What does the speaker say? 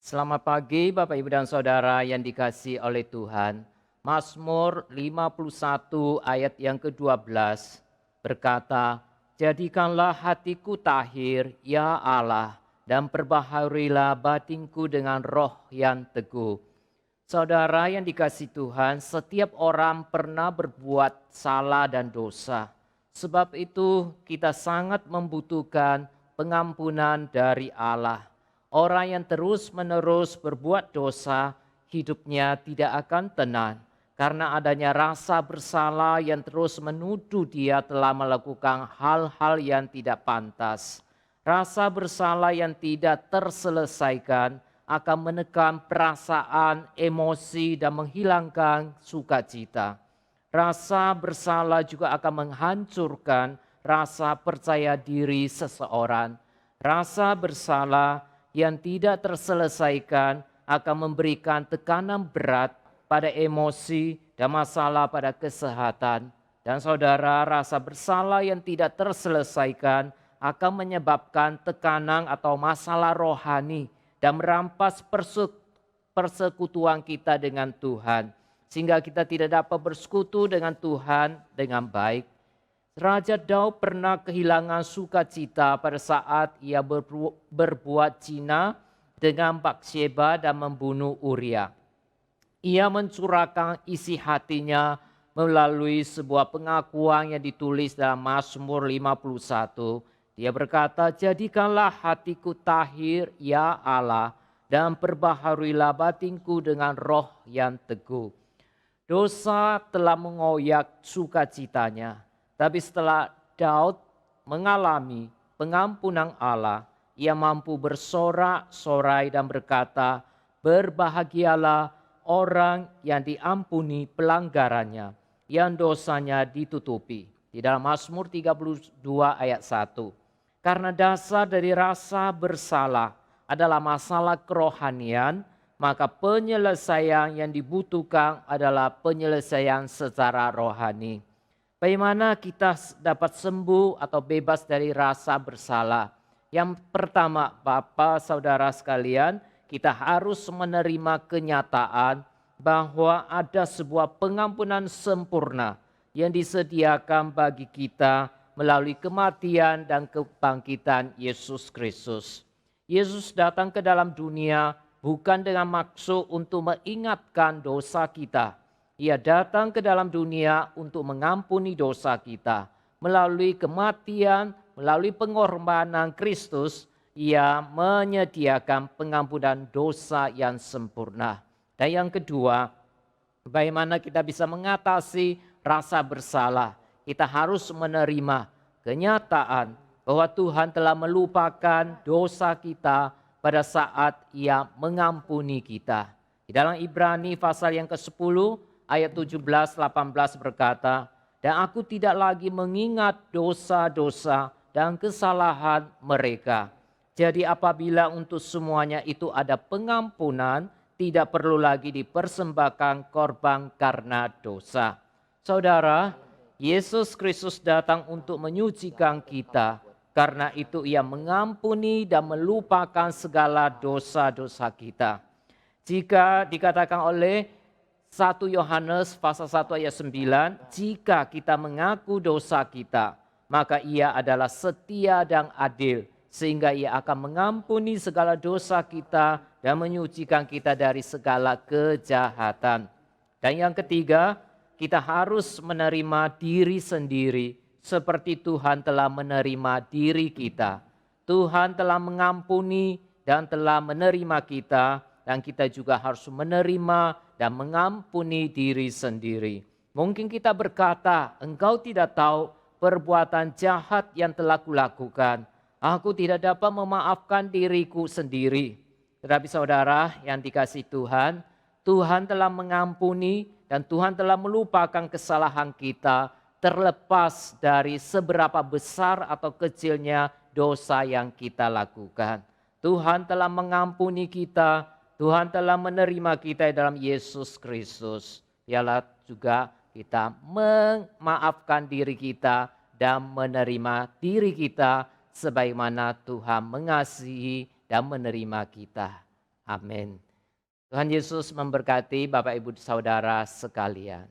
Selamat pagi Bapak Ibu dan Saudara yang dikasihi oleh Tuhan. Mazmur 51 ayat yang ke-12 berkata, "Jadikanlah hatiku tahir, ya Allah, dan perbaharui batinku dengan roh yang teguh." Saudara yang dikasihi Tuhan, setiap orang pernah berbuat salah dan dosa. Sebab itu kita sangat membutuhkan pengampunan dari Allah. Orang yang terus-menerus berbuat dosa, hidupnya tidak akan tenang. Karena adanya rasa bersalah yang terus menuduh dia telah melakukan hal-hal yang tidak pantas. Rasa bersalah yang tidak terselesaikan akan menekan perasaan, emosi, dan menghilangkan sukacita. Rasa bersalah juga akan menghancurkan rasa percaya diri seseorang. Rasa bersalah yang tidak terselesaikan akan memberikan tekanan berat pada emosi dan masalah pada kesehatan. Dan saudara, rasa bersalah yang tidak terselesaikan akan menyebabkan tekanan atau masalah rohani dan merampas persekutuan kita dengan Tuhan. Sehingga kita tidak dapat bersekutu dengan Tuhan dengan baik. Raja Daud pernah kehilangan sukacita pada saat ia berbuat zina dengan Batsheba dan membunuh Uria. Ia mencurahkan isi hatinya melalui sebuah pengakuan yang ditulis dalam Mazmur 51. Dia berkata, "Jadikanlah hatiku tahir, ya Allah, dan perbaharuilah batinku dengan roh yang teguh." Dosa telah mengoyak sukacitanya. Tapi setelah Daud mengalami pengampunan Allah, ia mampu bersorak-sorai dan berkata, "Berbahagialah orang yang diampuni pelanggarannya, yang dosanya ditutupi." Di dalam Mazmur 32 ayat 1. Karena dasar dari rasa bersalah adalah masalah kerohanian, maka penyelesaian yang dibutuhkan adalah penyelesaian secara rohani. Bagaimana kita dapat sembuh atau bebas dari rasa bersalah? Yang pertama, Bapak, Saudara sekalian, kita harus menerima kenyataan bahwa ada sebuah pengampunan sempurna yang disediakan bagi kita melalui kematian dan kebangkitan Yesus Kristus. Yesus datang ke dalam dunia bukan dengan maksud untuk mengingatkan dosa kita. Ia datang ke dalam dunia untuk mengampuni dosa kita. Melalui kematian, melalui pengorbanan Kristus, ia menyediakan pengampunan dosa yang sempurna. Dan yang kedua, bagaimana kita bisa mengatasi rasa bersalah? Kita harus menerima kenyataan bahwa Tuhan telah melupakan dosa kita pada saat ia mengampuni kita. Di dalam Ibrani pasal yang ke-10, ayat 17-18 berkata, "Dan aku tidak lagi mengingat dosa-dosa dan kesalahan mereka. Jadi apabila untuk semuanya itu ada pengampunan, tidak perlu lagi dipersembahkan korban karena dosa." Saudara, Yesus Kristus datang untuk menyucikan kita. Karena itu ia mengampuni dan melupakan segala dosa-dosa kita. Jika dikatakan oleh 1 Yohanes pasal 1 ayat 9, "Jika kita mengaku dosa kita, maka ia adalah setia dan adil, sehingga ia akan mengampuni segala dosa kita dan menyucikan kita dari segala kejahatan." Dan yang ketiga, kita harus menerima diri sendiri seperti Tuhan telah menerima diri kita. Tuhan telah mengampuni dan telah menerima kita, dan kita juga harus menerima dan mengampuni diri sendiri. Mungkin kita berkata, "Engkau tidak tahu perbuatan jahat yang telah kulakukan. Aku tidak dapat memaafkan diriku sendiri." Tetapi saudara yang dikasihi Tuhan, Tuhan telah mengampuni dan Tuhan telah melupakan kesalahan kita, terlepas dari seberapa besar atau kecilnya dosa yang kita lakukan. Tuhan telah mengampuni kita, Tuhan telah menerima kita dalam Yesus Kristus. Biarlah juga kita memaafkan diri kita dan menerima diri kita sebagaimana Tuhan mengasihi dan menerima kita. Amin. Tuhan Yesus memberkati Bapak Ibu Saudara sekalian.